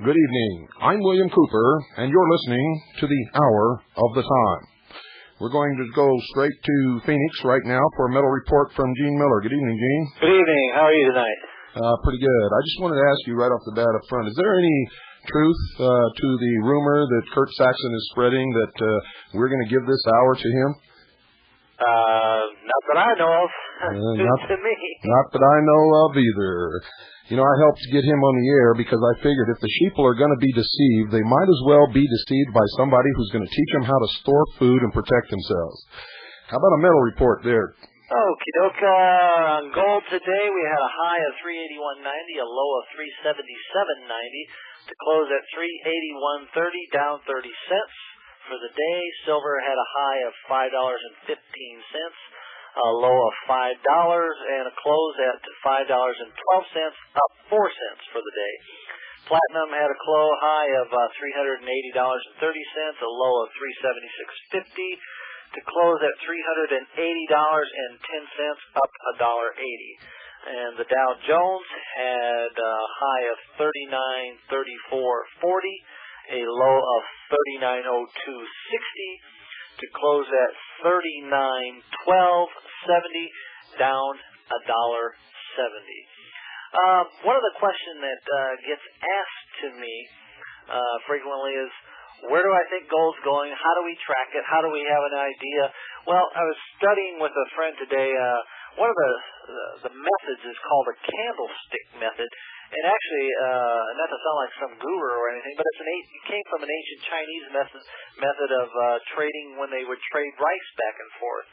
Good evening. I'm William Cooper, and you're listening to the Hour of the Time. We're going to go straight to Phoenix right now for a metal report from Gene Miller. Good evening, Gene. Good evening. How are you tonight? Pretty good. I just wanted to ask you right off the bat up front, is there any truth to the rumor that Kurt Saxon is spreading that we're going to give this hour to him? Not that I know of. Not to me. Not that I know of either. You know, I helped get him on the air because I figured if the sheeple are going to be deceived, they might as well be deceived by somebody who's going to teach them how to store food and protect themselves. How about a metal report there? Okie doke. On gold today, we had a high of 381.90, a low of 377.90, to close at 381.30, down 30 cents. For the day, silver had a high of $5.15, a low of $5, and a close at $5.12, up 4 cents for the day. Platinum had a high of $380.30, a low of $376.50, to close at $380.10, up $1.80. And the Dow Jones had a high of 3934.40, a low of 3902.60, to close at 3912.70, down $1.70. One of the questions that gets asked to me frequently is, where do I think gold's going? How do we track it? How do we have an idea? Well, I was studying with a friend today. One of the methods is called a candlestick method. And actually, not to sound like some guru or anything, but it came from an ancient Chinese method of trading when they would trade rice back and forth.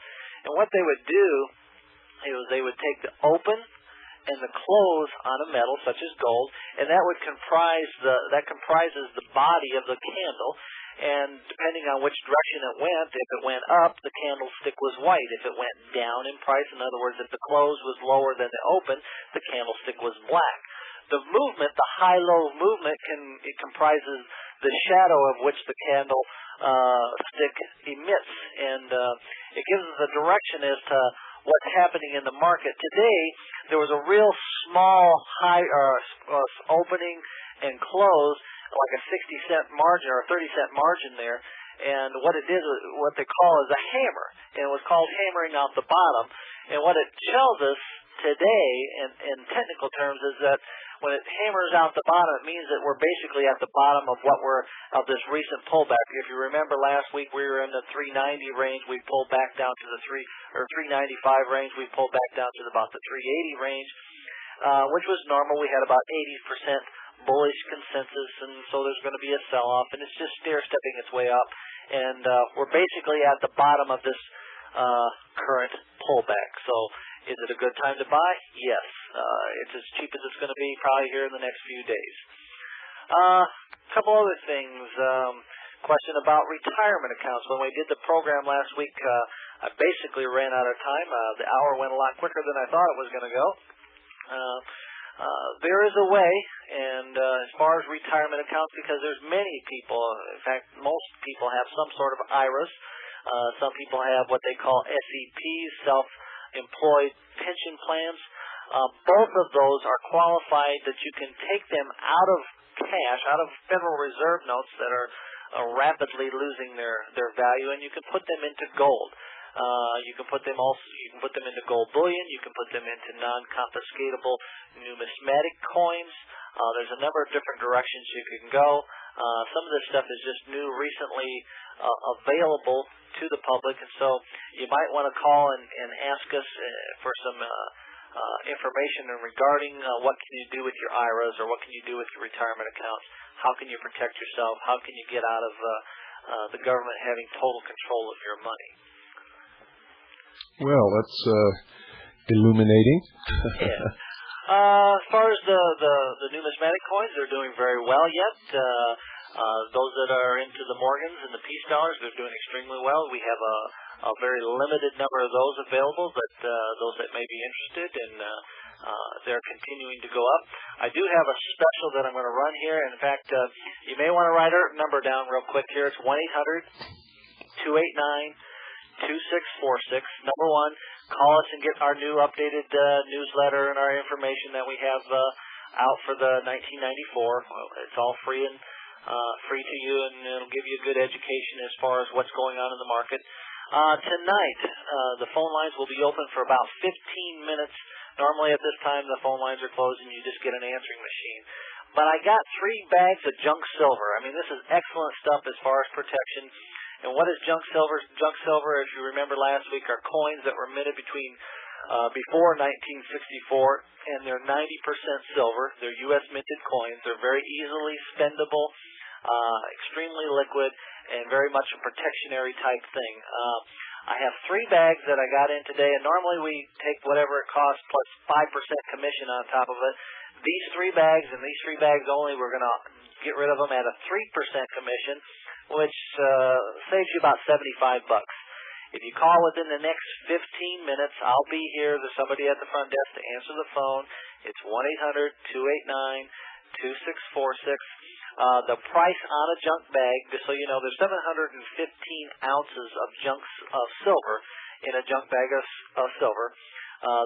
And what they would do is they would take the open and the close on a metal such as gold, and that would comprises the body of the candle. And depending on which direction it went, if it went up, the candlestick was white. If it went down in price, in other words, if the close was lower than the open, the candlestick was black. The movement, the high-low movement, it comprises the shadow of which the candle stick emits, and it gives us a direction as to what's happening in the market. Today, there was a real small opening and close, like a 60-cent margin or a 30-cent margin there, and what it did, what they call is a hammer, and it was called hammering out the bottom. And what it tells us today, in technical terms, is that when it hammers out the bottom, it means that we're basically at the bottom of of this recent pullback. If you remember last week, we were in the 390 range. We pulled back down to the 395 range. We pulled back down to about the 380 range, which was normal. We had about 80% bullish consensus, and so there's going to be a sell-off, and it's just stair-stepping its way up. And we're basically at the bottom of this current pullback. So is it a good time to buy? Yes. It's as cheap as it's going to be probably here in the next few days. A couple other things. Question about retirement accounts. When we did the program last week, I basically ran out of time. The hour went a lot quicker than I thought it was going to go. There is a way, and as far as retirement accounts, because there's many people, in fact, most people have some sort of IRS. Some people have what they call SEPs, self-employed pension plans. Both of those are qualified that you can take them out of cash, out of Federal Reserve notes that are rapidly losing their value, and you can put them into gold. You can put them into gold bullion. You can put them into non-confiscatable numismatic coins. There's a number of different directions you can go. Some of this stuff is just new, recently available to the public, and so you might want to call and ask us for some information regarding what can you do with your IRAs, or what can you do with your retirement accounts. How can you protect yourself? How can you get out of the government having total control of your money? Well, that's illuminating. Yeah. As far as the numismatic coins, they're doing very well yet. Those that are into the Morgans and the peace dollars, they're doing extremely well. We have a very limited number of those available, but those that may be interested, and they're continuing to go up. I do have a special that I'm going to run here. In fact, you may want to write our number down real quick here. It's 1-800-289-2646. Number one, call us and get our new updated newsletter and our information that we have out for the 1994. It's all free and free to you, and it'll give you a good education as far as what's going on in the market. Tonight, the phone lines will be open for about 15 minutes. Normally at this time, the phone lines are closed and you just get an answering machine. But I got 3 bags of junk silver. I mean, this is excellent stuff as far as protection. And what is junk silver? Junk silver, if you remember last week, are coins that were minted before 1964, and they're 90% silver. They're U.S. minted coins. They're very easily spendable, extremely liquid, and very much a protectionary type thing. I have 3 bags that I got in today, and normally we take whatever it costs plus 5% commission on top of it. These 3 bags and these 3 bags only, we're going to get rid of them at a 3% commission, which saves you about $75. If you call within the next 15 minutes, I'll be here. There's somebody at the front desk to answer the phone. It's 1-800-289-2646. The price on a junk bag, just so you know, there's 715 ounces of silver in a junk bag of silver.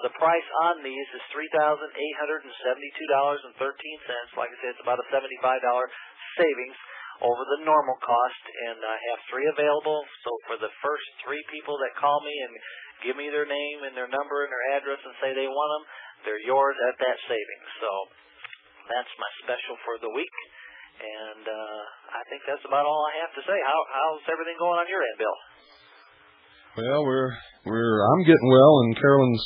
The price on these is $3,872.13. Like I said, it's about a $75 savings over the normal cost, and I have 3 available. So for the first 3 people that call me and give me their name and their number and their address and say they want them, they're yours at that savings. So that's my special for the week. And I think that's about all I have to say. How's everything going on your end, Bill? Well, I'm getting well, and Carolyn's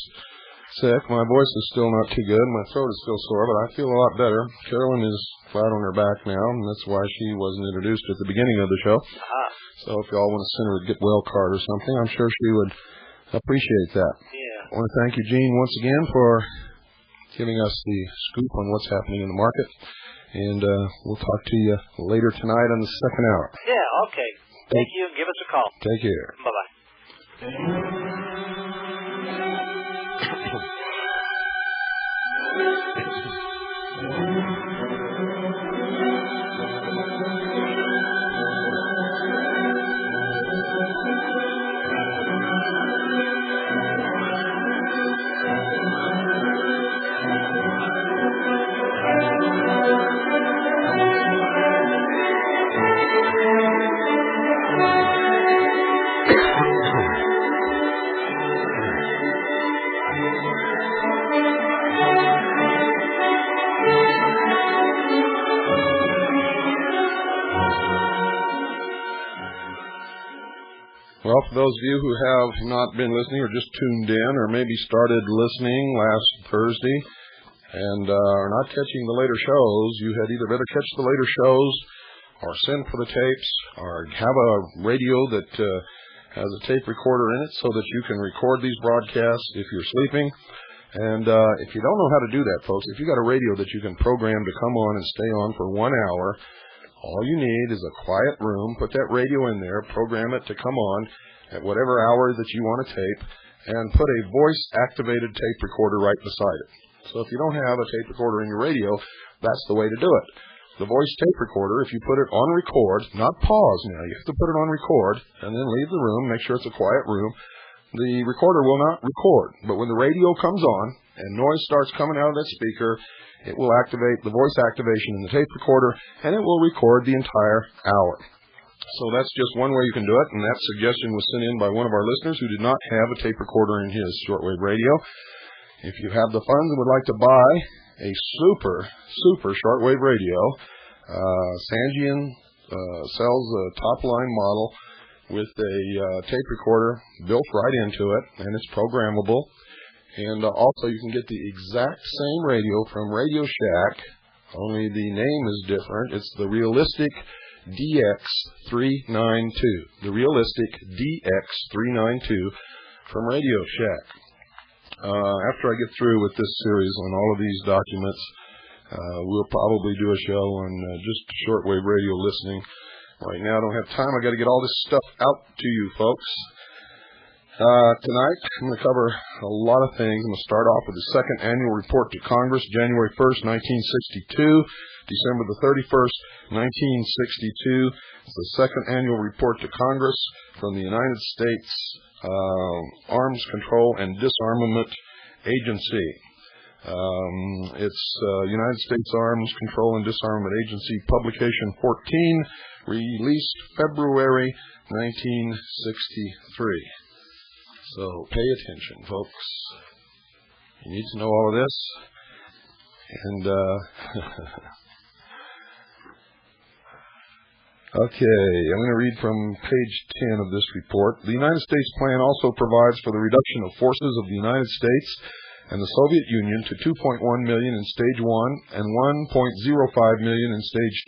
sick. My voice is still not too good. My throat is still sore, but I feel a lot better. Carolyn is flat on her back now, and that's why she wasn't introduced at the beginning of the show. So if y'all want to send her a get well card or something, I'm sure she would appreciate that. Yeah. I want to thank you, Gene, once again for giving us the scoop on what's happening in the market. And we'll talk to you later tonight on the second hour. Yeah, okay. Thank you, and give us a call. Take care. Bye-bye. Well, for those of you who have not been listening or just tuned in or maybe started listening last Thursday and are not catching the later shows, you had either better catch the later shows or send for the tapes or have a radio that has a tape recorder in it so that you can record these broadcasts if you're sleeping. And if you don't know how to do that, folks, if you got a radio that you can program to come on and stay on for 1 hour, all you need is a quiet room, put that radio in there, program it to come on at whatever hour that you want to tape, and put a voice-activated tape recorder right beside it. So if you don't have a tape recorder in your radio, that's the way to do it. The voice tape recorder, if you put it on record, not pause now, you have to put it on record, and then leave the room, make sure it's a quiet room. The recorder will not record, but when the radio comes on and noise starts coming out of that speaker, it will activate the voice activation in the tape recorder, and it will record the entire hour. So that's just one way you can do it, and that suggestion was sent in by one of our listeners who did not have a tape recorder in his shortwave radio. If you have the funds and would like to buy a super shortwave radio, Sanjian sells a top-line model with a tape recorder built right into it, and it's programmable. And also you can get the exact same radio from Radio Shack, only the name is different. It's the Realistic DX392. The Realistic DX392 from Radio Shack. After I get through with this series on all of these documents, we'll probably do a show on just shortwave radio listening. Right now I don't have time. I got to get all this stuff out to you folks. Tonight I'm going to cover a lot of things. I'm going to start off with the second annual report to Congress, January 1st, 1962, December the 31st, 1962. It's the second annual report to Congress from the United States Arms Control and Disarmament Agency. It's United States Arms Control and Disarmament Agency, publication 14, released February 1963. So pay attention, folks. You need to know all of this. And okay, I'm going to read from page 10 of this report. The United States plan also provides for the reduction of forces of the United States and the Soviet Union to 2.1 million in Stage 1 and 1.05 million in Stage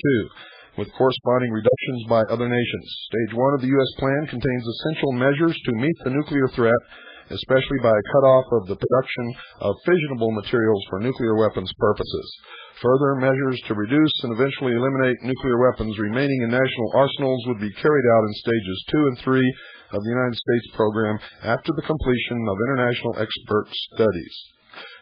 2, with corresponding reductions by other nations. Stage 1 of the U.S. plan contains essential measures to meet the nuclear threat, especially by a cutoff of the production of fissionable materials for nuclear weapons purposes. Further measures to reduce and eventually eliminate nuclear weapons remaining in national arsenals would be carried out in Stages 2 and 3 of the United States program after the completion of international expert studies.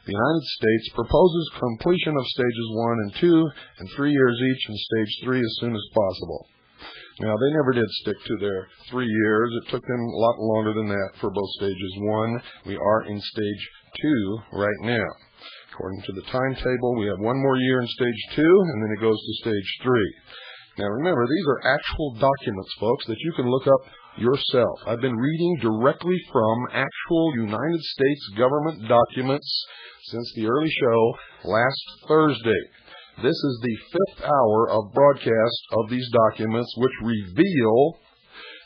The United States proposes completion of Stages 1 and 2 in 3 years each, and Stage 3 as soon as possible. Now, they never did stick to their 3 years. It took them a lot longer than that for both Stages 1. We are in Stage 2 right now. According to the timetable, we have 1 more year in Stage 2, and then it goes to Stage 3. Now, remember, these are actual documents, folks, that you can look up yourself. I've been reading directly from actual United States government documents since the early show last Thursday. This is the 5th hour of broadcast of these documents, which reveal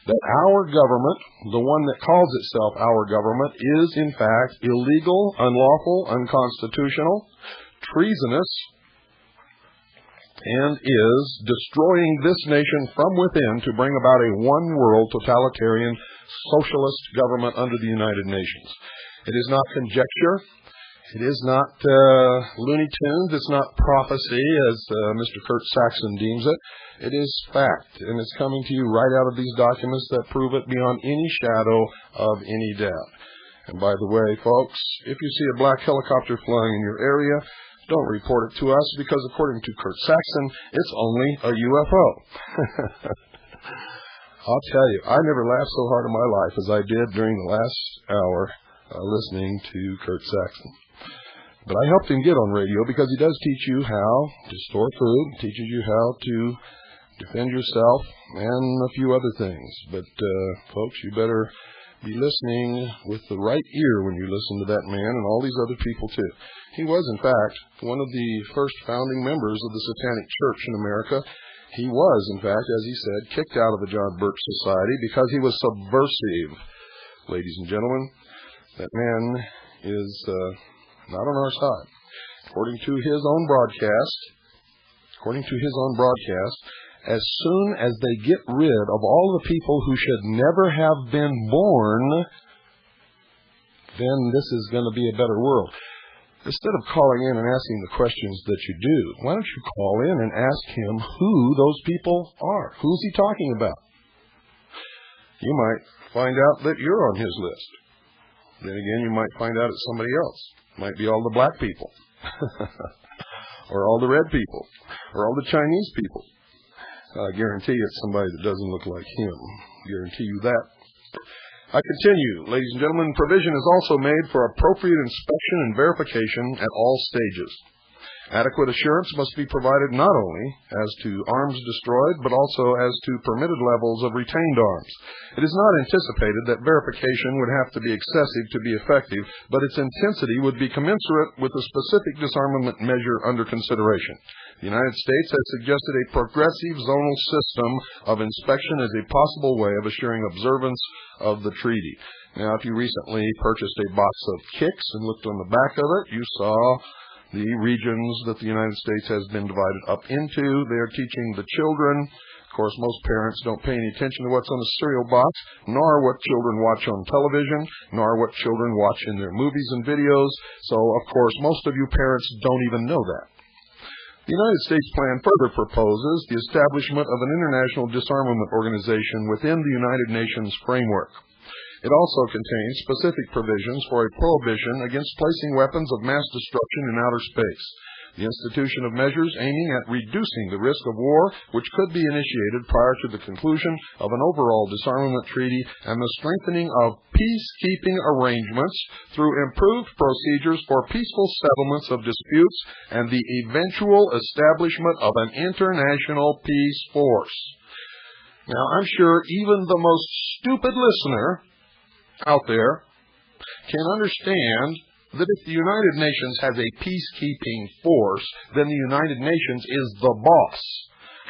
that our government, the one that calls itself our government, is in fact illegal, unlawful, unconstitutional, treasonous, and is destroying this nation from within to bring about a one-world totalitarian socialist government under the United Nations. It is not conjecture. It is not Looney Tunes. It's not prophecy, as Mr. Kurt Saxon deems it. It is fact, and it's coming to you right out of these documents that prove it beyond any shadow of any doubt. And by the way, folks, if you see a black helicopter flying in your area, don't report it to us, because according to Kurt Saxon, it's only a UFO. I'll tell you, I never laughed so hard in my life as I did during the last hour listening to Kurt Saxon. But I helped him get on radio because he does teach you how to store food, teaches you how to defend yourself, and a few other things. But, folks, you better be listening with the right ear when you listen to that man and all these other people, too. He was, in fact, one of the first founding members of the Satanic Church in America. He was, in fact, as he said, kicked out of the John Birch Society because he was subversive. Ladies and gentlemen, that man is not on our side. According to his own broadcast, as soon as they get rid of all the people who should never have been born, then this is going to be a better world. Instead of calling in and asking the questions that you do, why don't you call in and ask him who those people are? Who's he talking about? You might find out that you're on his list. Then again, you might find out it's somebody else. It might be all the black people, or all the red people, or all the Chinese people. I guarantee it's somebody that doesn't look like him. Guarantee you that. I continue. Ladies and gentlemen, provision is also made for appropriate inspection and verification at all stages. Adequate assurance must be provided not only as to arms destroyed, but also as to permitted levels of retained arms. It is not anticipated that verification would have to be excessive to be effective, but its intensity would be commensurate with the specific disarmament measure under consideration. The United States has suggested a progressive zonal system of inspection as a possible way of assuring observance of the treaty. Now, if you recently purchased a box of Kicks and looked on the back of it, you saw the regions that the United States has been divided up into. They are teaching the children. Of course, most parents don't pay any attention to what's on the cereal box, nor what children watch on television, nor what children watch in their movies and videos. So, of course, most of you parents don't even know that. The United States plan further proposes the establishment of an international disarmament organization within the United Nations framework. It also contains specific provisions for a prohibition against placing weapons of mass destruction in outer space, the institution of measures aiming at reducing the risk of war, which could be initiated prior to the conclusion of an overall disarmament treaty, and the strengthening of peacekeeping arrangements through improved procedures for peaceful settlements of disputes and the eventual establishment of an international peace force. Now, I'm sure even the most stupid listener out there can understand that if the United Nations has a peacekeeping force, then the United Nations is the boss,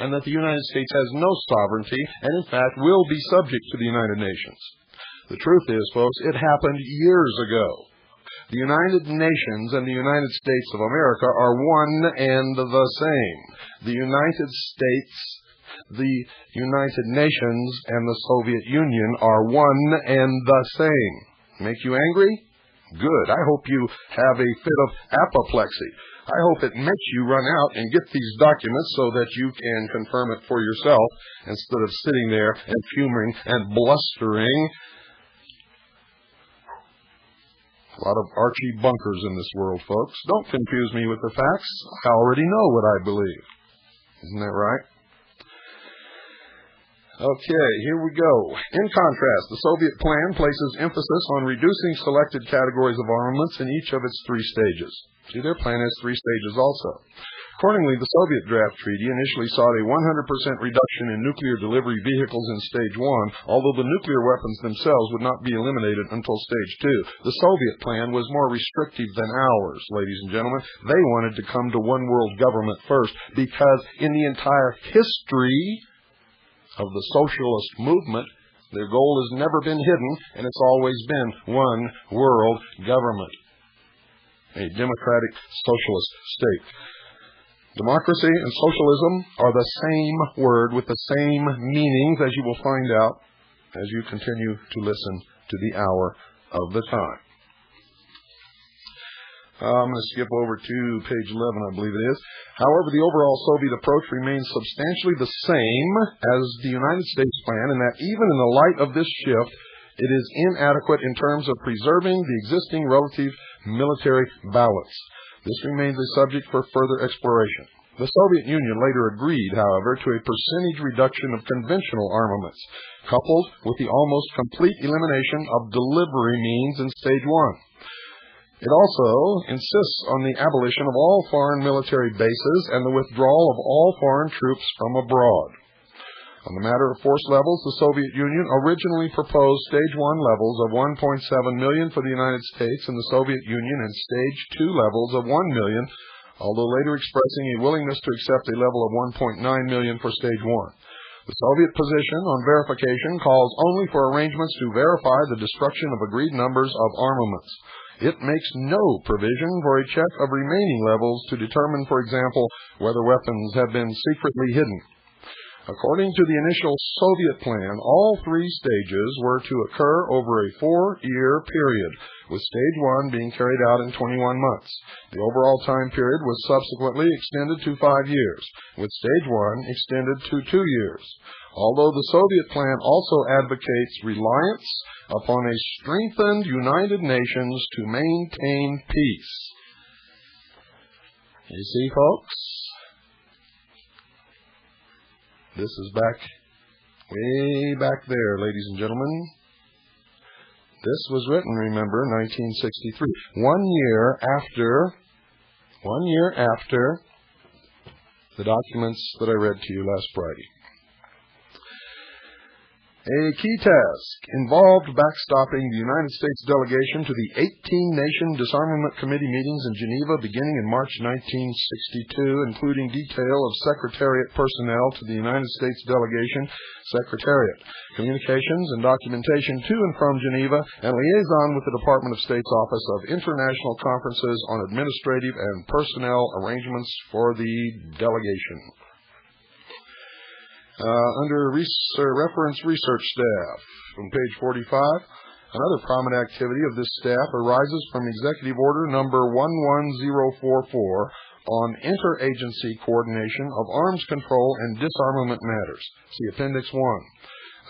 and that the United States has no sovereignty and, in fact, will be subject to the United Nations. The truth is, folks, it happened years ago. The United Nations and the United States of America are one and the same. The United States, the United Nations, and the Soviet Union are one and the same. Make you angry? Good. I hope you have a fit of apoplexy. I hope it makes you run out and get these documents so that you can confirm it for yourself instead of sitting there and fuming and blustering. A lot of Archie bunkers in this world, folks. Don't confuse me with the facts. I already know what I believe. Isn't that right? Okay, here we go. In contrast, the Soviet plan places emphasis on reducing selected categories of armaments in each of its three stages. See, their plan has three stages also. Accordingly, the Soviet draft treaty initially sought a 100% reduction in nuclear delivery vehicles in Stage 1, although the nuclear weapons themselves would not be eliminated until Stage 2. The Soviet plan was more restrictive than ours, ladies and gentlemen. They wanted to come to one world government first, because in the entire history of the socialist movement, their goal has never been hidden, and it's always been one world government, a democratic socialist state. Democracy and socialism are the same word with the same meanings, as you will find out as you continue to listen to the hour of the time. I'm going to skip over to page 11, I believe it is. However, the overall Soviet approach remains substantially the same as the United States plan, in that even in the light of this shift, it is inadequate in terms of preserving the existing relative military balance. This remains a subject for further exploration. The Soviet Union later agreed, however, to a percentage reduction of conventional armaments, coupled with the almost complete elimination of delivery means in Stage 1. It also insists on the abolition of all foreign military bases and the withdrawal of all foreign troops from abroad. On the matter of force levels, the Soviet Union originally proposed Stage 1 levels of 1.7 million for the United States and the Soviet Union, and Stage 2 levels of 1 million, although later expressing a willingness to accept a level of 1.9 million for Stage 1. The Soviet position on verification calls only for arrangements to verify the destruction of agreed numbers of armaments. It makes no provision for a check of remaining levels to determine, for example, whether weapons have been secretly hidden. According to the initial Soviet plan, all three stages were to occur over a 4-year period, with Stage 1 being carried out in 21 months. The overall time period was subsequently extended to 5 years, with Stage 1 extended to 2 years. Although the Soviet plan also advocates reliance upon a strengthened United Nations to maintain peace. You see, folks? This is way back there, ladies and gentlemen. This was written, remember, 1963. 1 year after the documents that I read to you last Friday. A key task involved backstopping the United States delegation to the 18-nation Disarmament Committee meetings in Geneva beginning in March 1962, including detail of Secretariat personnel to the United States delegation, Secretariat, communications and documentation to and from Geneva, and liaison with the Department of State's Office of International Conferences on administrative and personnel arrangements for the delegation. Under reference research staff, on page 45, another prominent activity of this staff arises from Executive Order number 11044 on interagency coordination of arms control and disarmament matters. See Appendix 1.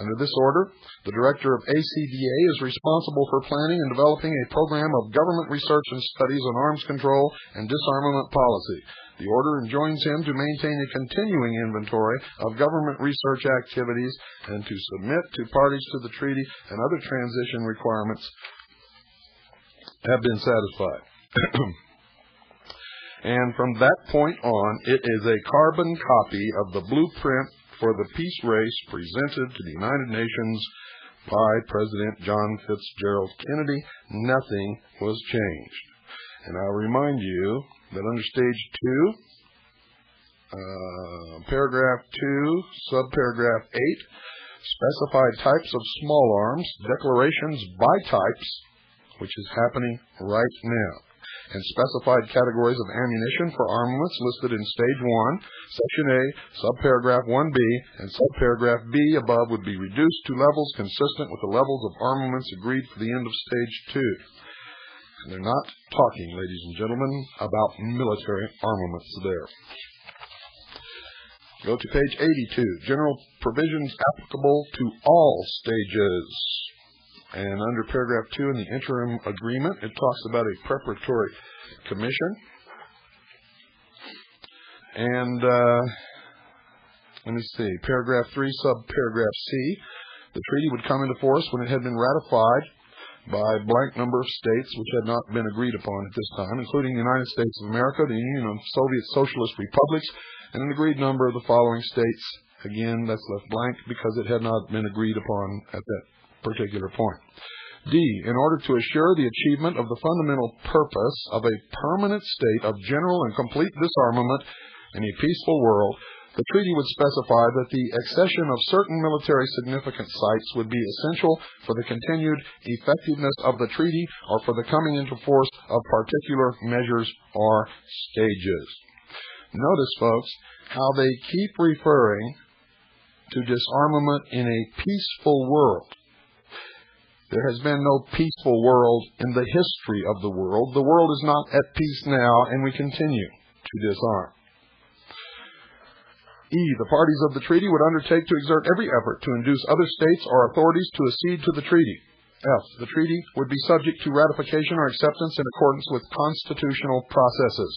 Under this order, the Director of ACDA is responsible for planning and developing a program of government research and studies on arms control and disarmament policy. The order enjoins him to maintain a continuing inventory of government research activities and to submit to parties to the treaty and other transition requirements have been satisfied. And from that point on, it is a carbon copy of the blueprint for the peace race presented to the United Nations by President John Fitzgerald Kennedy. Nothing was changed. And I'll remind you that under Stage 2, Paragraph 2, Subparagraph 8, specified types of small arms, declarations by types, which is happening right now, and specified categories of ammunition for armaments listed in Stage 1, Section A, Subparagraph 1B, and Subparagraph B above would be reduced to levels consistent with the levels of armaments agreed for the end of Stage 2. And they're not talking, ladies and gentlemen, about military armaments there. Go to page 82, General Provisions Applicable to All Stages. And under Paragraph 2 in the Interim Agreement, it talks about a preparatory commission. And, let me see, Paragraph 3, Subparagraph C. The treaty would come into force when it had been ratified by a blank number of states which had not been agreed upon at this time, including the United States of America, the Union of Soviet Socialist Republics, and an agreed number of the following states. Again, that's left blank because it had not been agreed upon at that particular point. D. In order to assure the achievement of the fundamental purpose of a permanent state of general and complete disarmament in a peaceful world, the treaty would specify that the accession of certain military significant sites would be essential for the continued effectiveness of the treaty or for the coming into force of particular measures or stages. Notice, folks, how they keep referring to disarmament in a peaceful world. There has been no peaceful world in the history of the world. The world is not at peace now, and we continue to disarm. E. The parties of the treaty would undertake to exert every effort to induce other states or authorities to accede to the treaty. F. The treaty would be subject to ratification or acceptance in accordance with constitutional processes.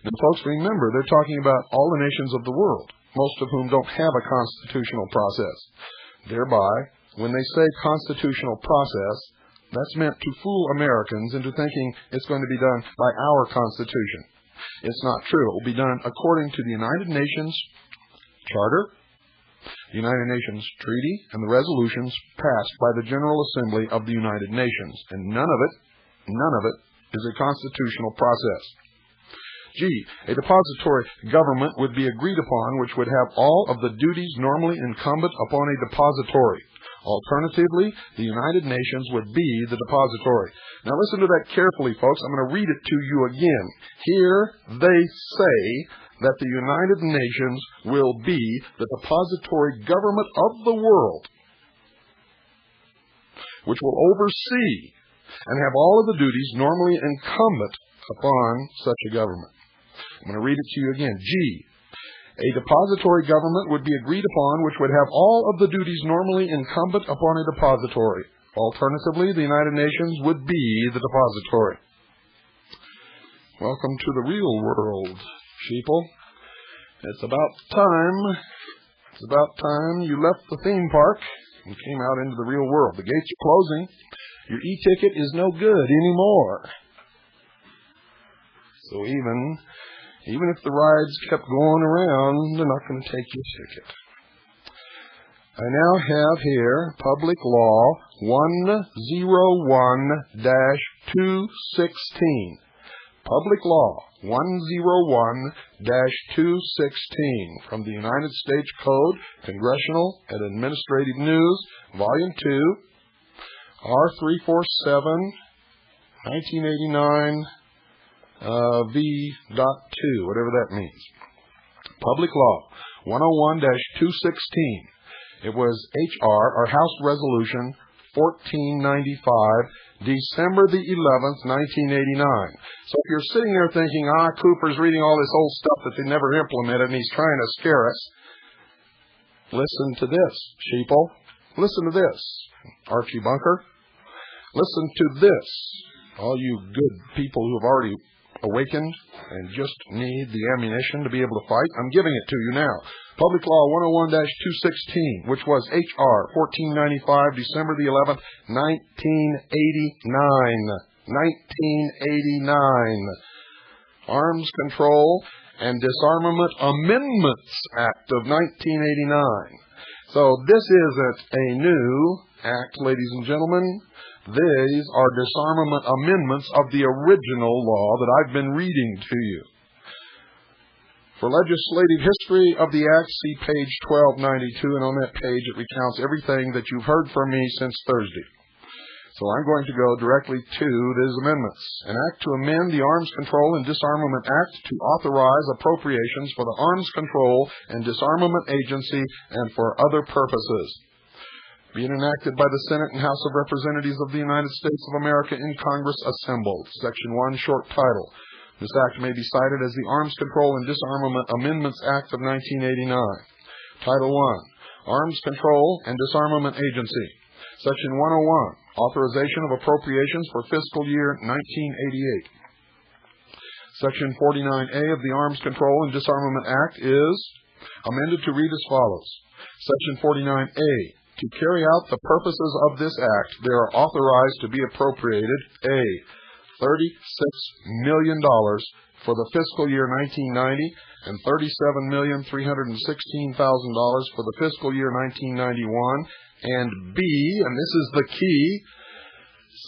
Now, folks, remember, they're talking about all the nations of the world, most of whom don't have a constitutional process. Thereby, when they say constitutional process, that's meant to fool Americans into thinking it's going to be done by our Constitution. It's not true. It will be done according to the United Nations Charter, the United Nations Treaty, and the resolutions passed by the General Assembly of the United Nations. And none of it is a constitutional process. G. A depository government would be agreed upon which would have all of the duties normally incumbent upon a depository. Alternatively, the United Nations would be the depository. Now listen to that carefully, folks. I'm going to read it to you again. Here they say that the United Nations will be the depository government of the world, which will oversee and have all of the duties normally incumbent upon such a government. I'm going to read it to you again. G. A depository government would be agreed upon which would have all of the duties normally incumbent upon a depository. Alternatively, the United Nations would be the depository. Welcome to the real world, sheeple. It's about time you left the theme park and came out into the real world. The gates are closing. Your e-ticket is no good anymore. So even if the rides kept going around, they're not going to take your ticket. I now have here Public Law 101-216. Public Law 101-216 from the United States Code, Congressional and Administrative News, Volume 2, R347, 1989, V.2, whatever that means. Public Law 101-216. It was H.R. or House Resolution 1495, December the 11th, 1989. So if you're sitting there thinking, Cooper's reading all this old stuff that they never implemented and he's trying to scare us, listen to this, sheeple. Listen to this, Archie Bunker. Listen to this, all you good people who have already awakened and just need the ammunition to be able to fight. I'm giving it to you now. Public Law 101-216, which was H.R. 1495, December the 11th, 1989. Arms Control and Disarmament Amendments Act of 1989. So this isn't a new act, ladies and gentlemen. These are disarmament amendments of the original law that I've been reading to you. For legislative history of the Act, see page 1292, and on that page it recounts everything that you've heard from me since Thursday. So I'm going to go directly to these amendments. An act to amend the Arms Control and Disarmament Act to authorize appropriations for the Arms Control and Disarmament Agency and for other purposes. Being enacted by the Senate and House of Representatives of the United States of America in Congress assembled. Section 1, short title. This act may be cited as the Arms Control and Disarmament Amendments Act of 1989. Title 1, Arms Control and Disarmament Agency. Section 101, Authorization of Appropriations for Fiscal Year 1988. Section 49A of the Arms Control and Disarmament Act is amended to read as follows. Section 49A, to carry out the purposes of this act, they are authorized to be appropriated, A, $36 million for the fiscal year 1990 and $37,316,000 for the fiscal year 1991, and B, and this is the key,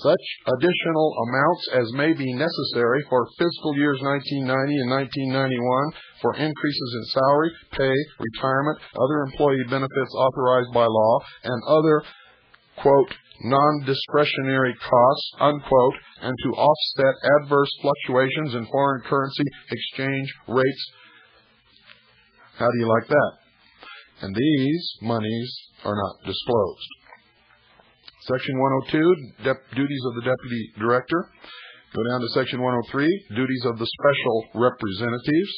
such additional amounts as may be necessary for fiscal years 1990 and 1991 for increases in salary, pay, retirement, other employee benefits authorized by law, and other, quote, non-discretionary costs, unquote, and to offset adverse fluctuations in foreign currency exchange rates. How do you like that? And these monies are not disclosed. Section 102, duties of the Deputy Director. Go down to Section 103, duties of the Special Representatives.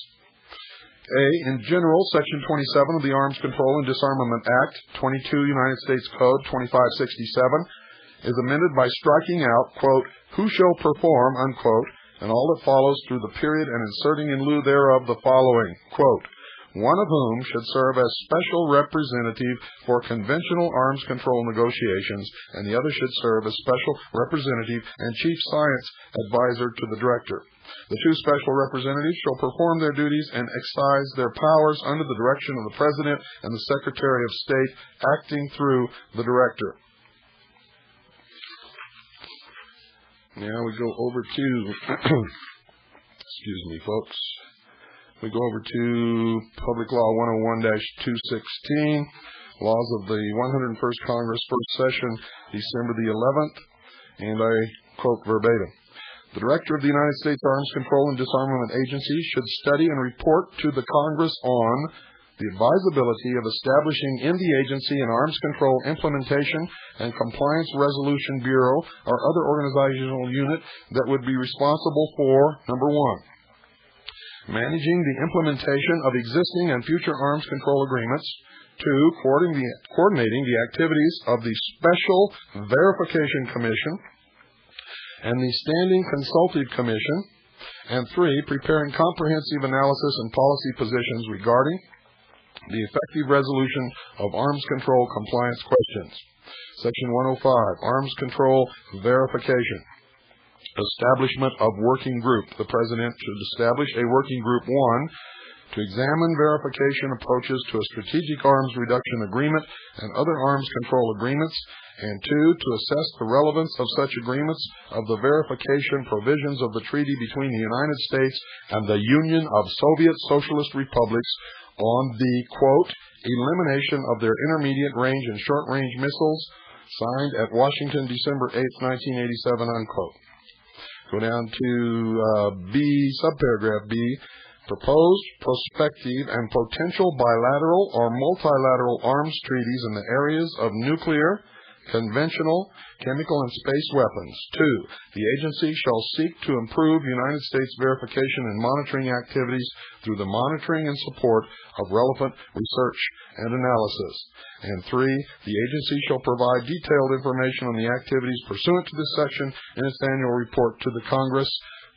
A, in general, Section 27 of the Arms Control and Disarmament Act, 22 United States Code 2567, is amended by striking out, quote, who shall perform, unquote, and all that follows through the period and inserting in lieu thereof the following, quote, one of whom should serve as special representative for conventional arms control negotiations, and the other should serve as special representative and chief science advisor to the director. The two special representatives shall perform their duties and exercise their powers under the direction of the President and the Secretary of State, acting through the Director. Now we go over to, excuse me, folks. We go over to Public Law 101-216, Laws of the 101st Congress, First Session, December the 11th, and I quote verbatim. The Director of the United States Arms Control and Disarmament Agency should study and report to the Congress on the advisability of establishing in the agency an Arms Control Implementation and Compliance Resolution Bureau or other organizational unit that would be responsible for, number one, managing the implementation of existing and future arms control agreements, two, coordinating the activities of the Special Verification Commission and the Standing Consultative Commission, and three, preparing comprehensive analysis and policy positions regarding the effective resolution of arms control compliance questions. Section 105, Arms Control Verification. Establishment of working group. The President should establish a working group 1 to examine verification approaches to a strategic arms reduction agreement and other arms control agreements, and 2, to assess the relevance of such agreements of the verification provisions of the treaty between the United States and the Union of Soviet Socialist Republics on the, quote, elimination of their intermediate range and short-range missiles, signed at Washington, December 8, 1987, unquote. Go down to B, subparagraph B. Proposed, prospective, and potential bilateral or multilateral arms treaties in the areas of nuclear, conventional, chemical, and space weapons. 2. The agency shall seek to improve United States verification and monitoring activities through the monitoring and support of relevant research and analysis. And 3. The agency shall provide detailed information on the activities pursuant to this section in its annual report to the Congress.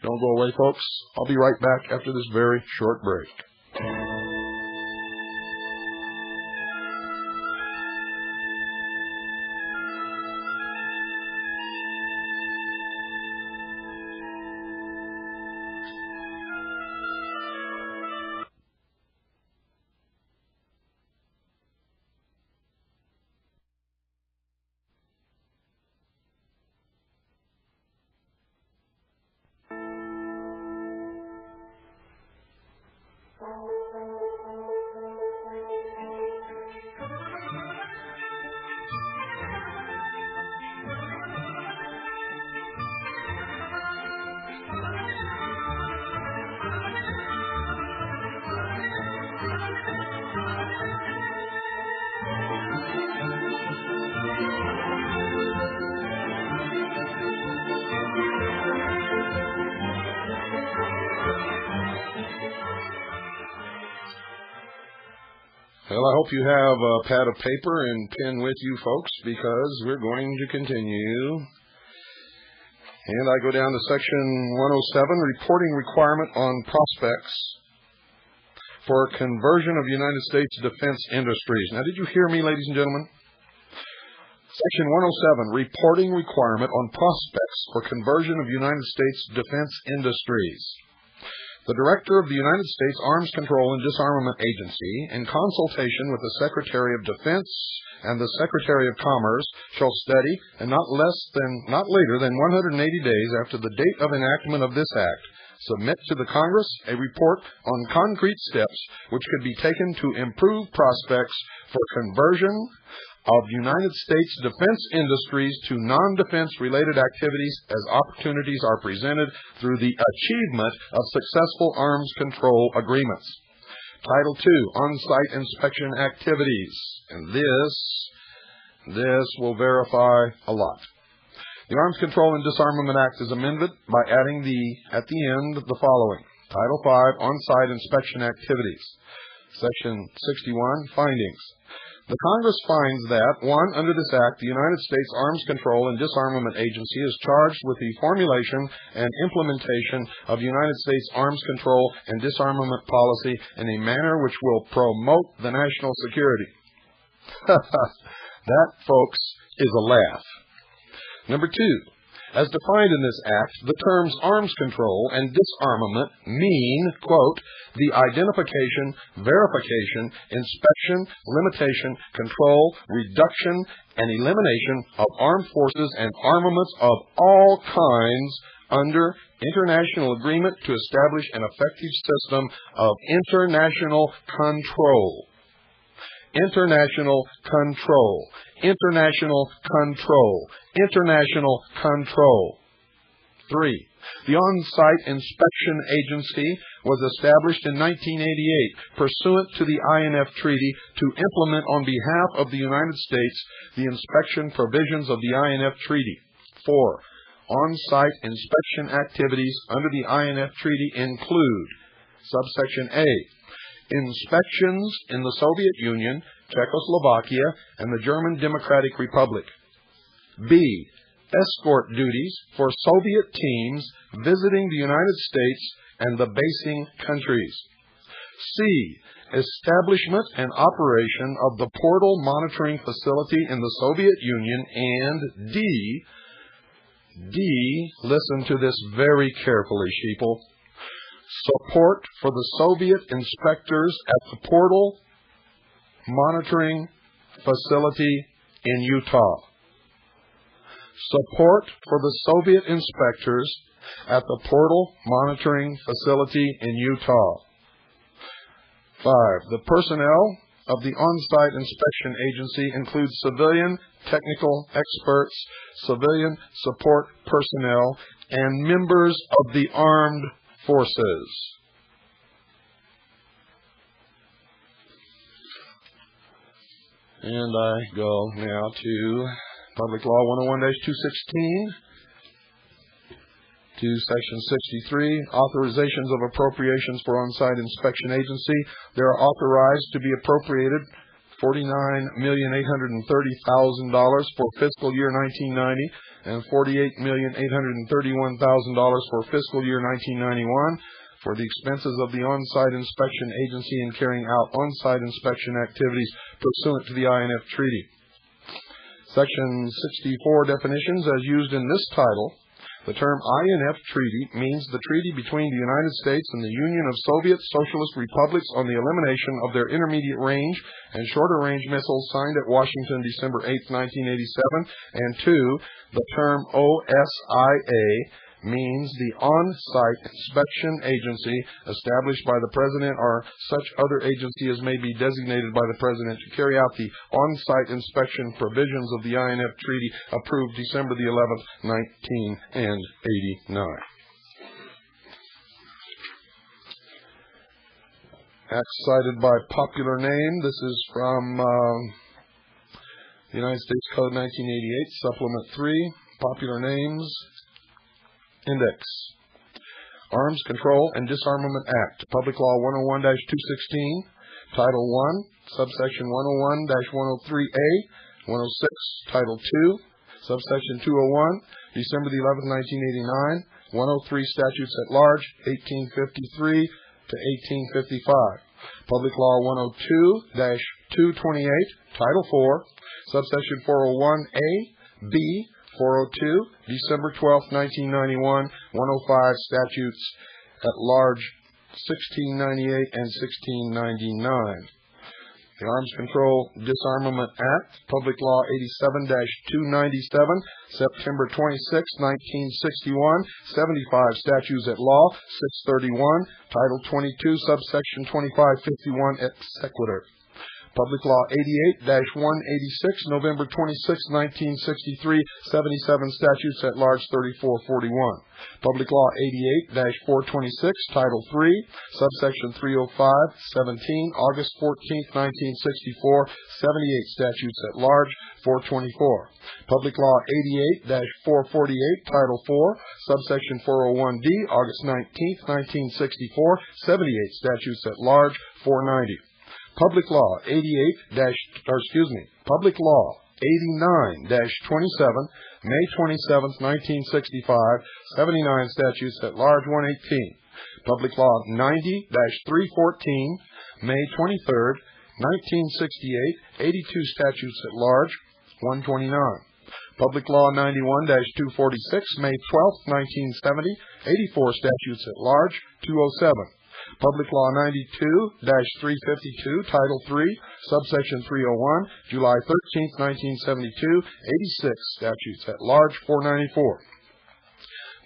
Don't go away, folks. I'll be right back after this very short break. Well, I hope you have a pad of paper and pen with you, folks, because we're going to continue. And I go down to section 107, reporting requirement on prospects for conversion of United States defense industries. Now, did you hear me, ladies and gentlemen? Section 107, reporting requirement on prospects for conversion of United States defense industries. The Director of the United States Arms Control and Disarmament Agency, in consultation with the Secretary of Defense and the Secretary of Commerce, shall study, and not later than 180 days after the date of enactment of this act, submit to the Congress a report on concrete steps which could be taken to improve prospects for conversion of United States defense industries to non-defense related activities as opportunities are presented through the achievement of successful arms control agreements. Title II, on-site inspection activities. And this will verify a lot. The Arms Control and Disarmament Act is amended by adding at the end the following. Title V, on-site inspection activities. Section 61, findings. The Congress finds that, 1, under this Act, the United States Arms Control and Disarmament Agency is charged with the formulation and implementation of United States arms control and disarmament policy in a manner which will promote the national security. That, folks, is a laugh. Number 2, as defined in this Act, the terms arms control and disarmament mean, quote, the identification, verification, inspection, limitation, control, reduction, and elimination of armed forces and armaments of all kinds under international agreement to establish an effective system of international control. International control. International control. International control. 3. The On-Site Inspection Agency was established in 1988 pursuant to the INF Treaty to implement on behalf of the United States the inspection provisions of the INF Treaty. 4. On-site inspection activities under the INF Treaty include subsection A, inspections in the Soviet Union, Czechoslovakia, and the German Democratic Republic. B, escort duties for Soviet teams visiting the United States and the basing countries. C, establishment and operation of the portal monitoring facility in the Soviet Union. And D, listen to this very carefully, sheeple, Support for the Soviet inspectors at the Portal Monitoring Facility in Utah. Support for the Soviet inspectors at the Portal Monitoring Facility in Utah. 5. The personnel of the on-site inspection agency includes civilian technical experts, civilian support personnel, and members of the armed forces. And I go now to Public Law 101-216. To Section 63, authorizations of appropriations for on-site inspection agency. They are authorized to be appropriated $49,830,000 for fiscal year 1990 and $48,831,000 for fiscal year 1991 for the expenses of the on-site inspection agency in carrying out on-site inspection activities pursuant to the INF Treaty. Section 64, definitions as used in this title. The term INF Treaty means the treaty between the United States and the Union of Soviet Socialist Republics on the elimination of their intermediate range and shorter range missiles signed at Washington December 8, 1987. And 2, the term OSIA means the on-site inspection agency established by the President or such other agency as may be designated by the President to carry out the on-site inspection provisions of the INF Treaty approved December the 11th, 1989. Act cited by popular name. This is from the United States Code 1988, Supplement 3, Popular Names, Index. Arms Control and Disarmament Act, Public Law 101-216, Title 1, Subsection 101-103A, 106, Title 2, Subsection 201, December the 11th, 1989, 103 Statutes at Large, 1853 to 1855. Public Law 102-228, Title 4, Subsection 401A, B, 402, December 12, 1991, 105 Statutes at Large, 1698 and 1699. The Arms Control Disarmament Act, Public Law 87-297, September 26, 1961, 75 Statutes at Law, 631, Title 22, Subsection 2551, et sequitur. Public Law 88-186, November 26, 1963, 77 Statutes at Large, 3441. Public Law 88-426, Title 3, Subsection 305, 17, August 14, 1964, 78 Statutes at Large, 424. Public Law 88-448, Title 4, Subsection 401D, August 19, 1964, 78 Statutes at Large, 490. Public Law 89-27, May 27, 1965, 79 Statutes at Large, 118. Public Law 90-314, May 23, 1968, 82 Statutes at Large, 129. Public Law 91-246, May 12, 1970, 84 Statutes at Large, 207. Public Law 92-352, Title 3, Subsection 301, July 13, 1972, 86 Statutes at Large, 494.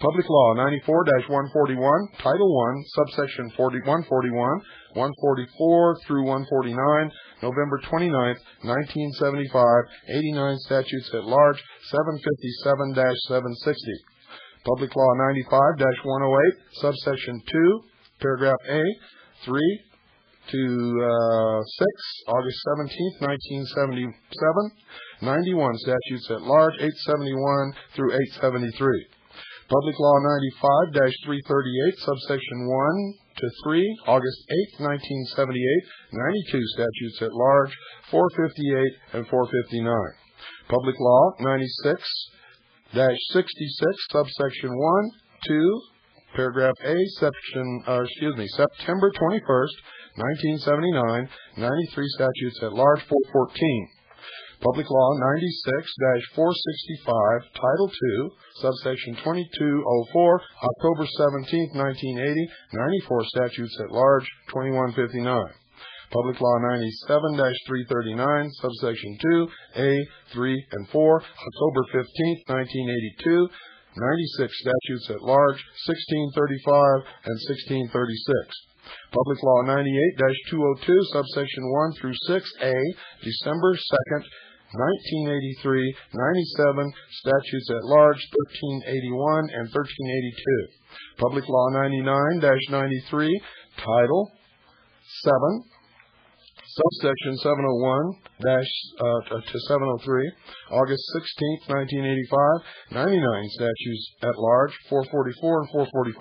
Public Law 94-141, Title 1, Subsection 141, 144 through 149, November 29, 1975, 89 Statutes at Large, 757-760. Public Law 95-108, Subsection 2, Paragraph A, 3 to 6, August 17, 1977, 91 Statutes at Large, 871 through 873. Public Law 95-338, Subsection 1 to 3, August 8, 1978, 92 Statutes at Large, 458 and 459. Public Law 96-66, Subsection 1, 2, Paragraph A, September 21st, 1979, 93 Statutes at Large, 414. Public Law 96-465, Title II, Subsection 2204, October 17, 1980, 94 Statutes at Large, 2159. Public Law 97-339, Subsection 2, A, 3, and 4, October 15, 1982, 96 Statutes at Large, 1635 and 1636. Public Law 98-202, Subsection 1 through 6A, December 2nd, 1983, 97 Statutes at Large, 1381 and 1382. Public Law 99-93, Title 7, Subsection 701-703, August 16, 1985, 99 Statutes at Large, 444 and 445.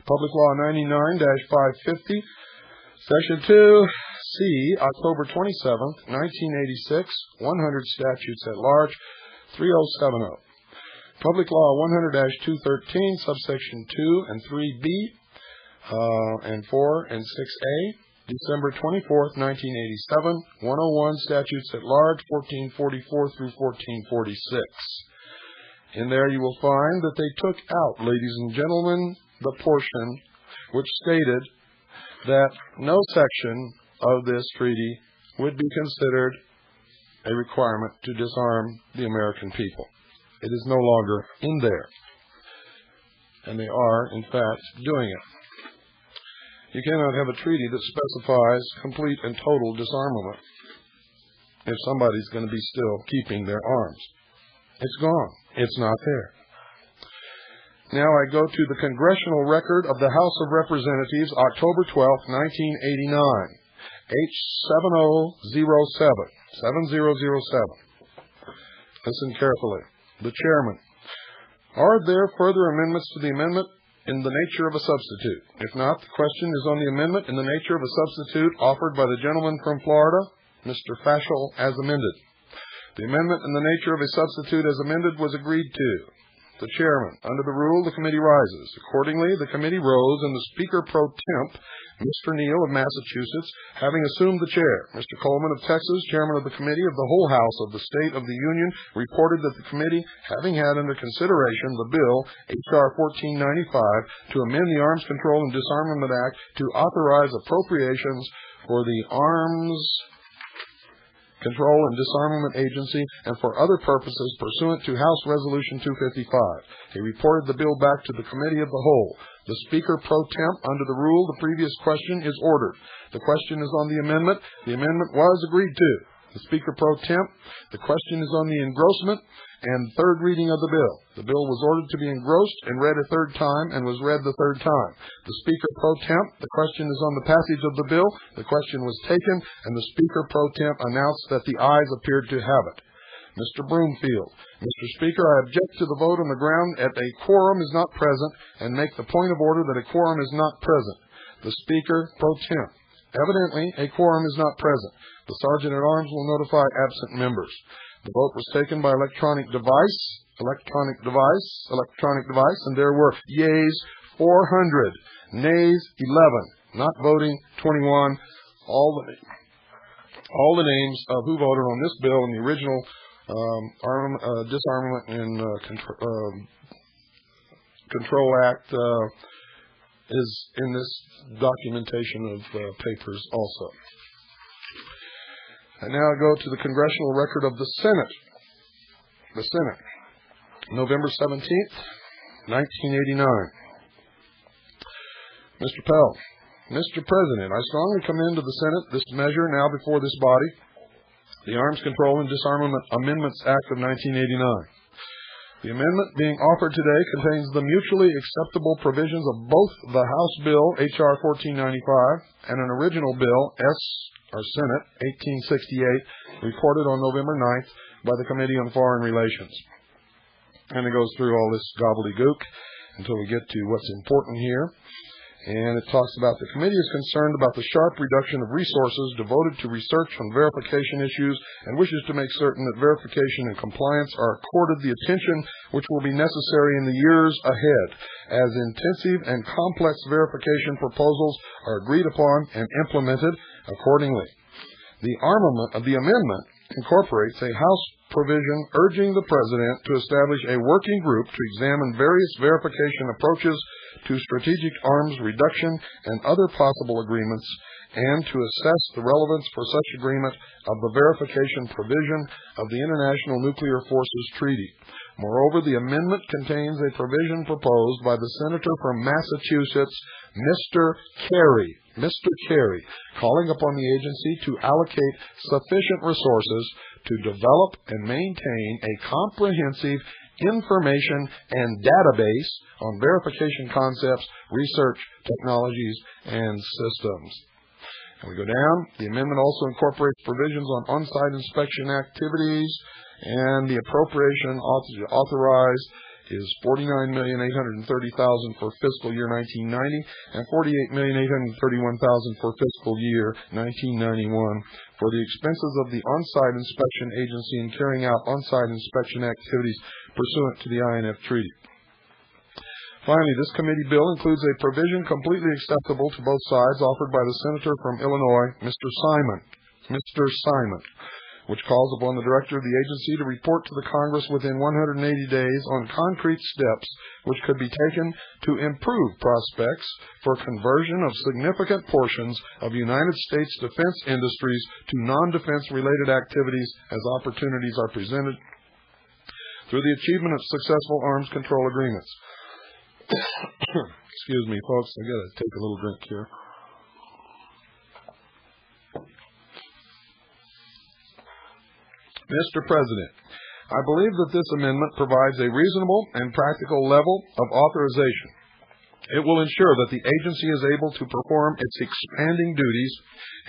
Public Law 99-550, Section 2C, October 27, 1986, 100 Statutes at Large, 3070. Public Law 100-213, Subsection 2 and 3B, and 4 and 6A, December 24, 1987, 101 Statutes at Large, 1444 through 1446. In there you will find that they took out, ladies and gentlemen, the portion which stated that no section of this treaty would be considered a requirement to disarm the American people. It is no longer in there. And they are, in fact, doing it. You cannot have a treaty that specifies complete and total disarmament if somebody's going to be still keeping their arms. It's gone. It's not there. Now I go to the Congressional Record of the House of Representatives, October 12, 1989, H7007, 7007. Listen carefully. The Chairman. Are there further amendments to the amendment in the nature of a substitute? If not, the question is on the amendment in the nature of a substitute offered by the gentleman from Florida, Mr. Fashel, as amended. The amendment in the nature of a substitute as amended was agreed to. The Chairman. Under the rule, the committee rises. Accordingly, the committee rose, and the Speaker pro temp, Mr. Neal of Massachusetts, having assumed the chair. Mr. Coleman of Texas, Chairman of the Committee of the whole House of the State of the Union, reported that the committee, having had under consideration the bill, H.R. 1495, to amend the Arms Control and Disarmament Act to authorize appropriations for the Arms Control and Disarmament Agency and for other purposes pursuant to House Resolution 255. He reported the bill back to the Committee of the Whole. The Speaker pro temp, under the rule, the previous question is ordered. The question is on the amendment. The amendment was agreed to. The Speaker pro temp, the question is on the engrossment and third reading of the bill. The bill was ordered to be engrossed and read a third time and was read the third time. The Speaker pro temp, the question is on the passage of the bill. The question was taken, and the Speaker pro temp announced that the ayes appeared to have it. Mr. Broomfield. Mr. Speaker, I object to the vote on the ground that a quorum is not present and make the point of order that a quorum is not present. The Speaker pro temp. Evidently, a quorum is not present. The Sergeant at Arms will notify absent members. The vote was taken by electronic device, and there were yeas 400, nays 11, not voting 21. All the names of who voted on this bill in the original Disarmament and Control Act is in this documentation of papers also. And now I go to the Congressional Record of the Senate. The Senate, November 17th, 1989. Mr. Pell. Mr. President, I strongly commend to the Senate this measure now before this body, the Arms Control and Disarmament Amendments Act of 1989. The amendment being offered today contains the mutually acceptable provisions of both the House Bill, H.R. 1495, and an original bill, Senate 1868, reported on November 9th by the Committee on Foreign Relations. And it goes through all this gobbledygook until we get to what's important here. And it talks about the committee is concerned about the sharp reduction of resources devoted to research on verification issues and wishes to make certain that verification and compliance are accorded the attention which will be necessary in the years ahead, as intensive and complex verification proposals are agreed upon and implemented accordingly. The amendment incorporates a House provision urging the President to establish a working group to examine various verification approaches to strategic arms reduction and other possible agreements, and to assess the relevance for such agreement of the verification provision of the International Nuclear Forces Treaty. Moreover, the amendment contains a provision proposed by the Senator from Massachusetts, Mr. Kerry, calling upon the agency to allocate sufficient resources to develop and maintain a comprehensive information and database on verification concepts, research, technologies, and systems. And we go down. The amendment also incorporates provisions on on-site inspection activities, and the appropriation authorized is $49,830,000 for fiscal year 1990 and $48,831,000 for fiscal year 1991 for the expenses of the on-site inspection agency in carrying out on-site inspection activities pursuant to the INF Treaty. Finally, this committee bill includes a provision completely acceptable to both sides offered by the Senator from Illinois, Mr. Simon, which calls upon the director of the agency to report to the Congress within 180 days on concrete steps which could be taken to improve prospects for conversion of significant portions of United States defense industries to non-defense related activities as opportunities are presented through the achievement of successful arms control agreements. Excuse me, folks, I gotta take a little drink here. Mr. President, I believe that this amendment provides a reasonable and practical level of authorization. It will ensure that the agency is able to perform its expanding duties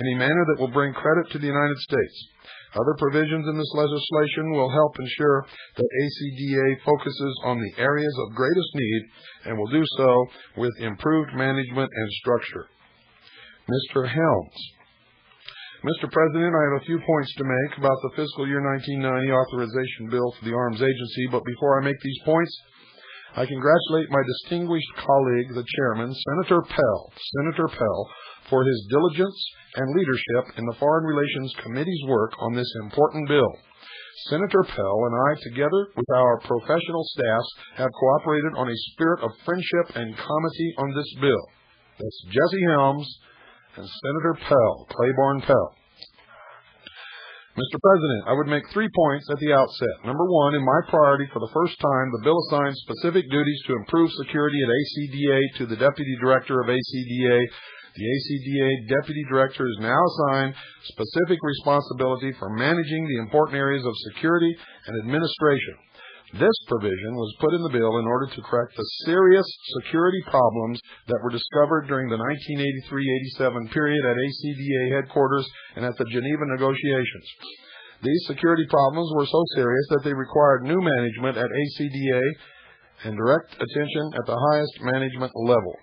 in a manner that will bring credit to the United States. Other provisions in this legislation will help ensure that ACDA focuses on the areas of greatest need and will do so with improved management and structure. Mr. Helms. Mr. President, I have a few points to make about the fiscal year 1990 authorization bill for the Arms Agency, but before I make these points, I congratulate my distinguished colleague, the chairman, Senator Pell, for his diligence and leadership in the Foreign Relations Committee's work on this important bill. Senator Pell and I, together with our professional staffs, have cooperated on a spirit of friendship and comity on this bill. That's Jesse Helms and Senator Pell, Claiborne Pell. Mr. President, I would make 3 points at the outset. Number one, in my priority, for the first time, the bill assigns specific duties to improve security at ACDA to the Deputy Director of ACDA. The ACDA Deputy Director is now assigned specific responsibility for managing the important areas of security and administration. This provision was put in the bill in order to correct the serious security problems that were discovered during the 1983-87 period at ACDA headquarters and at the Geneva negotiations. These security problems were so serious that they required new management at ACDA and direct attention at the highest management level.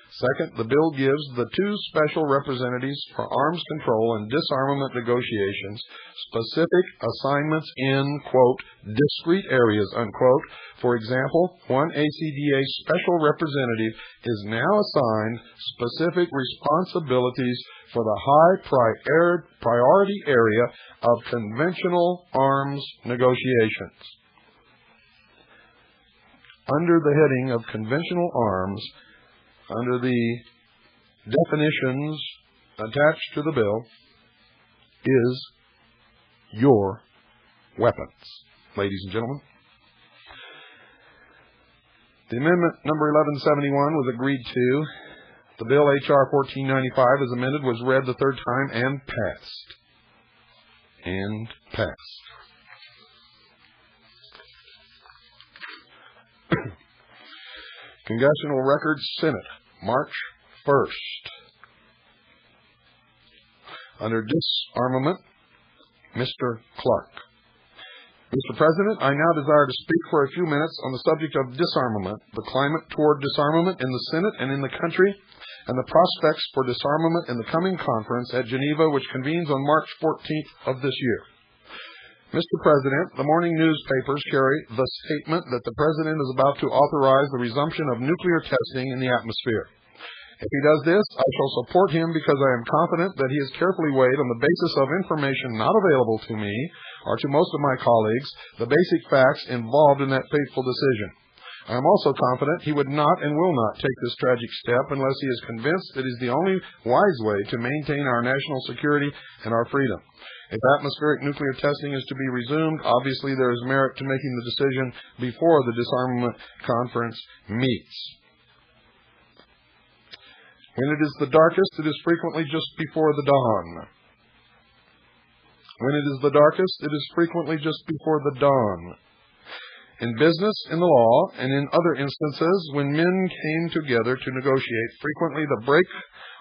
Second, the bill gives the 2 special representatives for arms control and disarmament negotiations specific assignments in, quote, discrete areas, unquote. For example, one ACDA special representative is now assigned specific responsibilities for the high priority area of conventional arms negotiations. Under the heading of conventional arms, under the definitions attached to the bill, is your weapons, ladies and gentlemen. The amendment number 1171 was agreed to. The bill H.R. 1495 as amended was read the third time and passed. Congressional Record, Senate, March 1st. Under disarmament, Mr. Clark. Mr. President, I now desire to speak for a few minutes on the subject of disarmament, the climate toward disarmament in the Senate and in the country, and the prospects for disarmament in the coming conference at Geneva, which convenes on March 14th of this year. Mr. President, the morning newspapers carry the statement that the President is about to authorize the resumption of nuclear testing in the atmosphere. If he does this, I shall support him because I am confident that he has carefully weighed on the basis of information not available to me or to most of my colleagues the basic facts involved in that fateful decision. I am also confident he would not and will not take this tragic step unless he is convinced it is the only wise way to maintain our national security and our freedom. If atmospheric nuclear testing is to be resumed, obviously there is merit to making the decision before the disarmament conference meets. When it is the darkest, it is frequently just before the dawn. When it is the darkest, it is frequently just before the dawn. In business, in the law, and in other instances, when men came together to negotiate, frequently the break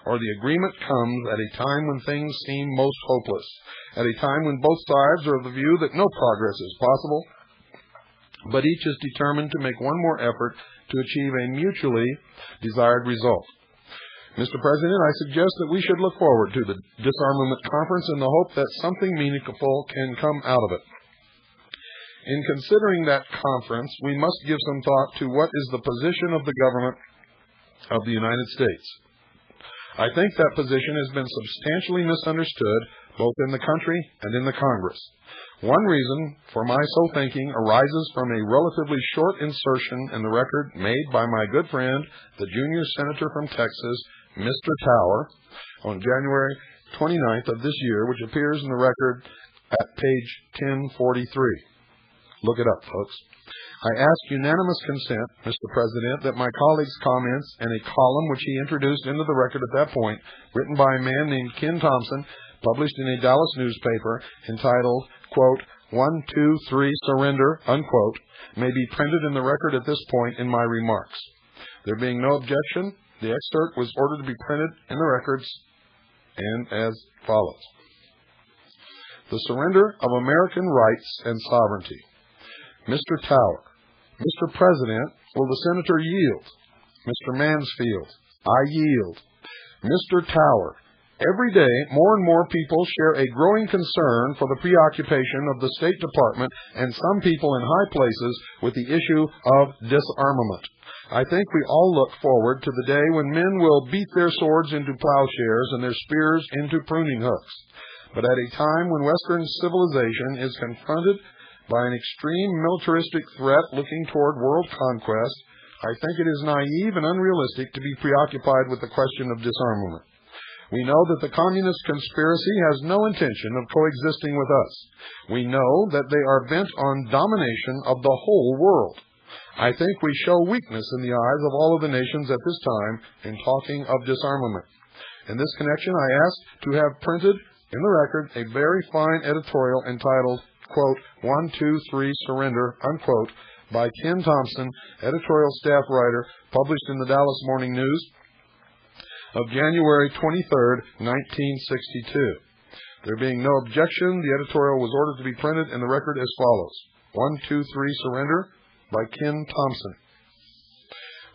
or the agreement comes at a time when things seem most hopeless, at a time when both sides are of the view that no progress is possible, but each is determined to make one more effort to achieve a mutually desired result. Mr. President, I suggest that we should look forward to the disarmament conference in the hope that something meaningful can come out of it. In considering that conference, we must give some thought to what is the position of the government of the United States. I think that position has been substantially misunderstood both in the country and in the Congress. One reason for my so thinking arises from a relatively short insertion in the record made by my good friend, the junior senator from Texas, Mr. Tower, on January 29th of this year, which appears in the record at page 1043. Look it up, folks. I ask unanimous consent, Mr. President, that my colleague's comments and a column which he introduced into the record at that point, written by a man named Ken Thompson, published in a Dallas newspaper, entitled, quote, 1, 2, 3, surrender, unquote, may be printed in the record at this point in my remarks. There being no objection, the excerpt was ordered to be printed in the records and as follows. The surrender of American rights and sovereignty. Mr. Tower, Mr. President, will the senator yield? Mr. Mansfield, I yield. Mr. Tower, every day more and more people share a growing concern for the preoccupation of the State Department and some people in high places with the issue of disarmament. I think we all look forward to the day when men will beat their swords into plowshares and their spears into pruning hooks. But at a time when Western civilization is confronted by an extreme militaristic threat looking toward world conquest, I think it is naive and unrealistic to be preoccupied with the question of disarmament. We know that the communist conspiracy has no intention of coexisting with us. We know that they are bent on domination of the whole world. I think we show weakness in the eyes of all of the nations at this time in talking of disarmament. In this connection, I ask to have printed in the record a very fine editorial entitled, quote, 1, 2, 3, surrender, unquote, by Ken Thompson, editorial staff writer, published in the Dallas Morning News of January 23rd, 1962. There being no objection, the editorial was ordered to be printed in the record as follows. 1, 2, 3, surrender, by Ken Thompson.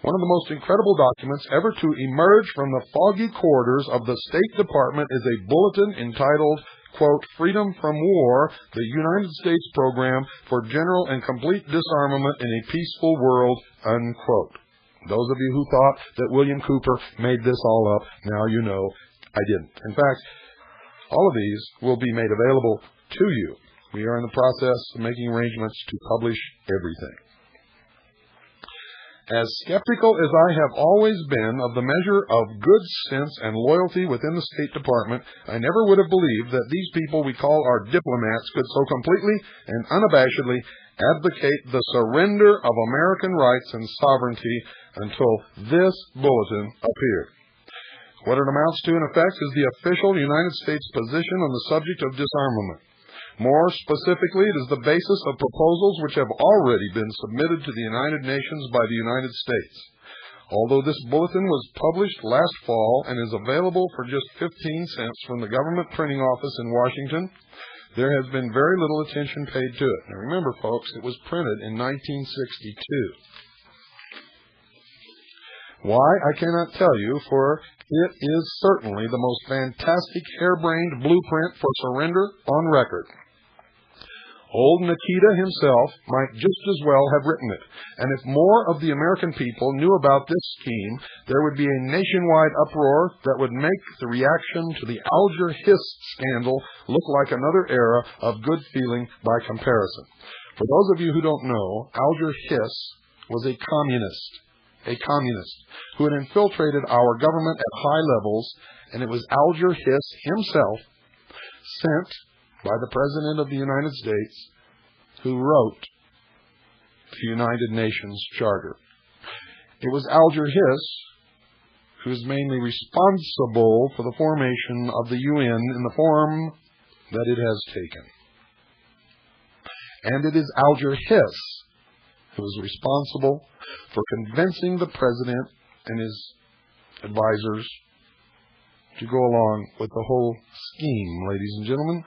One of the most incredible documents ever to emerge from the foggy corridors of the State Department is a bulletin entitled, quote, Freedom from War, the United States Program for General and Complete Disarmament in a Peaceful World, unquote. Those of you who thought that William Cooper made this all up, now you know I didn't. In fact, all of these will be made available to you. We are in the process of making arrangements to publish everything. As skeptical as I have always been of the measure of good sense and loyalty within the State Department, I never would have believed that these people we call our diplomats could so completely and unabashedly advocate the surrender of American rights and sovereignty until this bulletin appeared. What it amounts to, in effect, is the official United States position on the subject of disarmament. More specifically, it is the basis of proposals which have already been submitted to the United Nations by the United States. Although this bulletin was published last fall and is available for just 15 cents from the government printing office in Washington, there has been very little attention paid to it. Now remember, folks, it was printed in 1962. Why, I cannot tell you, for it is certainly the most fantastic harebrained blueprint for surrender on record. Old Nikita himself might just as well have written it. And if more of the American people knew about this scheme, there would be a nationwide uproar that would make the reaction to the Alger Hiss scandal look like another era of good feeling by comparison. For those of you who don't know, Alger Hiss was a communist who had infiltrated our government at high levels, and it was Alger Hiss himself, sent by the President of the United States, who wrote the United Nations Charter. It was Alger Hiss who is mainly responsible for the formation of the UN in the form that it has taken. And it is Alger Hiss who is responsible for convincing the President and his advisors to go along with the whole scheme, ladies and gentlemen.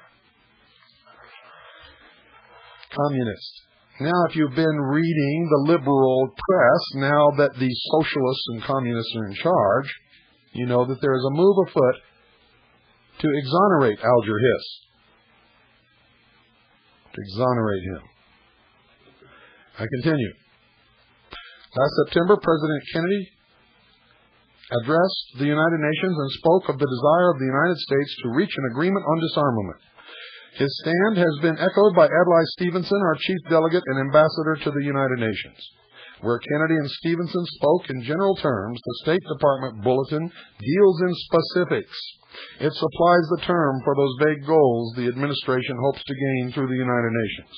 Communist. Now, if you've been reading the liberal press, now that the socialists and communists are in charge, you know that there is a move afoot to exonerate Alger Hiss. To exonerate him. I continue. Last September, President Kennedy addressed the United Nations and spoke of the desire of the United States to reach an agreement on disarmament. His stand has been echoed by Adlai Stevenson, our chief delegate and ambassador to the United Nations. Where Kennedy and Stevenson spoke in general terms, the State Department bulletin deals in specifics. It supplies the term for those vague goals the administration hopes to gain through the United Nations.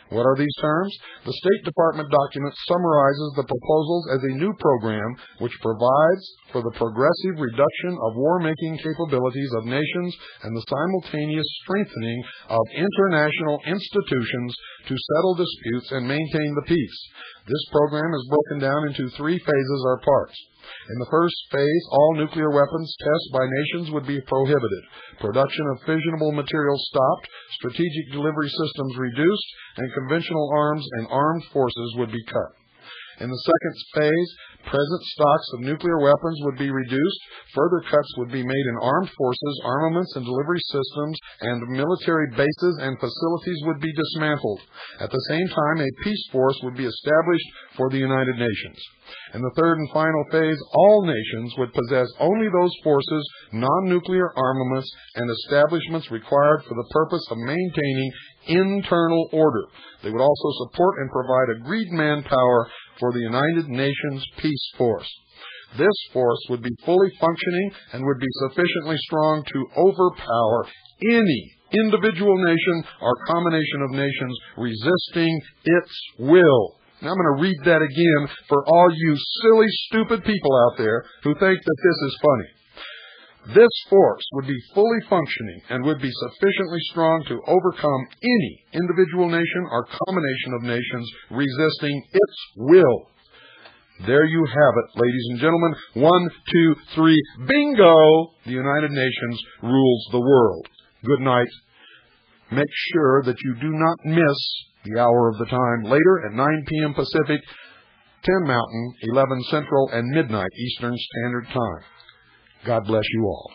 What are these terms? The State Department document summarizes the proposals as a new program which provides for the progressive reduction of war-making capabilities of nations and the simultaneous strengthening of international institutions to settle disputes and maintain the peace. This program is broken down into 3 phases or parts. In the first phase, all nuclear weapons tests by nations would be prohibited, production of fissionable materials stopped, strategic delivery systems reduced, and conventional arms and armed forces would be cut. In the second phase, present stocks of nuclear weapons would be reduced, further cuts would be made in armed forces, armaments and delivery systems, and military bases and facilities would be dismantled. At the same time, a peace force would be established for the United Nations. In the third and final phase, all nations would possess only those forces, non-nuclear armaments, and establishments required for the purpose of maintaining internal order. They would also support and provide agreed manpower for the United Nations Peace Force. This force would be fully functioning and would be sufficiently strong to overpower any individual nation or combination of nations resisting its will. Now I'm going to read that again for all you silly, stupid people out there who think that this is funny. This force would be fully functioning and would be sufficiently strong to overcome any individual nation or combination of nations resisting its will. There you have it, ladies and gentlemen. 1, 2, 3, bingo! The United Nations rules the world. Good night. Make sure that you do not miss the hour of the time later at 9 p.m. Pacific, 10 Mountain, 11 Central, and midnight Eastern Standard Time. God bless you all.